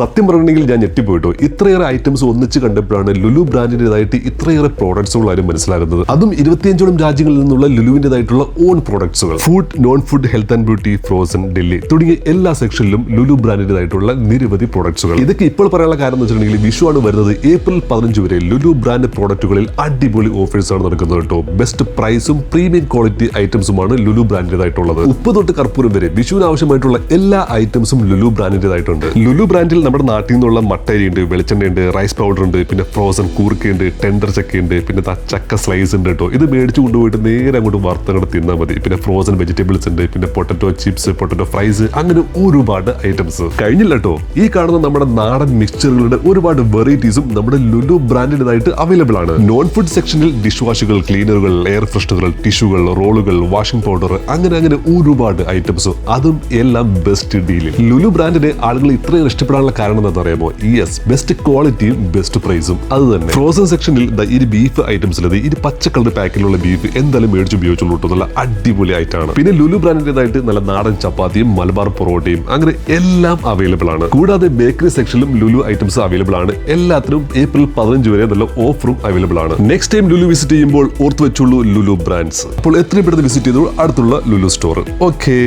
സത്യം പറഞ്ഞിട്ടുണ്ടെങ്കിൽ ഞാൻ ഞെട്ടിപ്പോയിട്ടോ. ഇത്രയേറെ ഐറ്റംസ് ഒന്നിച്ച് കണ്ടപ്പോഴാണ് ലുലു ബ്രാൻഡിൻ്റെതായിട്ട് ഇത്രയേറെ പ്രോഡക്ട്സുകൾ ആരും മനസ്സിലാകുന്നത്. അതും 25ഓളം രാജ്യങ്ങളിൽ നിന്നുള്ള ലുലുവിൻ്റെതായിട്ടുള്ള ഓൺ പ്രോഡക്ട്സുകൾ. Food, non food, health and beauty, frozen, deli തുടങ്ങിയ എല്ലാ സെക്ഷനിലും ലുലു ബ്രാൻഡിൻ്റെതായിട്ടുള്ള നിരവധി പ്രോഡക്ട്സുകൾ. ഇതൊക്കെ ഇപ്പോൾ പറയാനുള്ള കാരണം എന്ന് വെച്ചിട്ടുണ്ടെങ്കിൽ വിഷു ആണ് വരുന്നത്. ഏപ്രിൽ 15 വരെ ലുലു ബ്രാൻഡ് പ്രോഡക്റ്റുകളിൽ അടിപൊളി ഓഫേഴ്സ് ആണ് നടക്കുന്നത് കേട്ടോ. ബെസ്റ്റ് പ്രൈസും പ്രീമിയം ക്വാളിറ്റി ഐറ്റംസുമാണ് ലുലു ബ്രാൻഡിൻ്റെതായിട്ടുള്ളത്. ഉപ്പ് തൊട്ട് കർപ്പൂരം വരെ വിഷുവിന് ആവശ്യമായിട്ടുള്ള എല്ലാ ഐറ്റംസും ലുലു ബ്രാൻഡിൻ്റെതായിട്ടുണ്ട്. ലുലു ബ്രാൻഡിൽ നമ്മുടെ നാട്ടിൽ നിന്നുള്ള മട്ടരിയുണ്ട്, വെളിച്ചെണ്ണയുണ്ട്, റൈസ് പൗഡർ ഉണ്ട്, പിന്നെ ഫ്രോസൺ കൂർക്കയുണ്ട്, ടെൻഡർ ചക്കയുണ്ട്, പിന്നെ ചക്ക സ്ലൈസ് ഉണ്ട് കേട്ടോ. ഇത് മേടിച്ചു കൊണ്ടുപോയിട്ട് നേരെ അങ്ങോട്ട് വറുത്തങ്ങോട്ട് തിന്നാൽ മതി. പിന്നെ ഫ്രോസൺ വെജിറ്റബിൾസ് ഉണ്ട്, പിന്നെ പൊട്ടറ്റോ ചിപ്സ്, പൊട്ടറ്റോ ഫ്രൈസ്, അങ്ങനെ ഒരുപാട് ഐറ്റംസ്. കഴിഞ്ഞില്ല കേട്ടോ, ഈ കാണുന്ന നമ്മുടെ നാടൻ മിക്സ്ചറുകളുടെ ഒരുപാട് വെറൈറ്റീസും നമ്മുടെ ലുലു ബ്രാൻഡിൻ്റെതായിട്ട് അവൈലബിൾ ആണ്. നോൺ ഫുഡ് സെക്ഷനിൽ ഡിഷ് വാഷുകൾ, ക്ലീനറുകൾ, എയർ ഫ്രഷ്നറുകൾ, ടിഷ്യൂകൾ, റോളുകൾ, വാഷിംഗ് പൗഡർ, അങ്ങനെ ഒരുപാട് ഐറ്റംസും, അതും എല്ലാം ബെസ്റ്റ് ഡീലിൽ. ലുലു ബ്രാൻഡിനെ ആളുകൾ ഇത്രയും ഇഷ്ടപ്പെടാനുള്ള കാരണം എന്താണെന്ന് അറിയാമോ? യെസ്, ബെസ്റ്റ് ക്വാളിറ്റിയും ബെസ്റ്റ് പ്രൈസും. അത് തന്നെ. ഫ്രോസൺ സെക്ഷനിൽ ഈ ബീഫ് ഐറ്റംസിലത് ഈ പച്ച കളർ പാക്കിലുള്ള ബീഫ് എന്തായാലും മേടിച്ച് ഉപയോഗിച്ചുള്ളൂ. നല്ല അടിപൊളി ആയിട്ടാണ്. പിന്നെ ലുലു ബ്രാൻഡിൻ്റെതായിട്ട് നല്ല നാടൻ ചപ്പാത്തിയും മലബാർ പൊറോട്ടയും അങ്ങനെ എല്ലാം അവൈലബിൾ ആണ്. കൂടാതെ ബേക്കറി സെക്ഷനിലും ലുലു ഐറ്റംസ് അവൈലബിൾ ആണ്. എല്ലാത്തിനും ഏപ്രിൽ 15 വരെ നല്ല ഓഫറും അവൈലബിൾ ആണ്. നെക്സ്റ്റ് ടൈം ലുലു വിസിറ്റ് ചെയ്യുമ്പോൾ ഓർത്ത് വെച്ചുള്ളൂ ലുലു ബ്രാൻഡ്സ്. അപ്പോൾ എത്രയും പെട്ടെന്ന് വിസിറ്റ് ചെയ്തു അടുത്തുള്ള ലുലു സ്റ്റോർ. ഓക്കെ.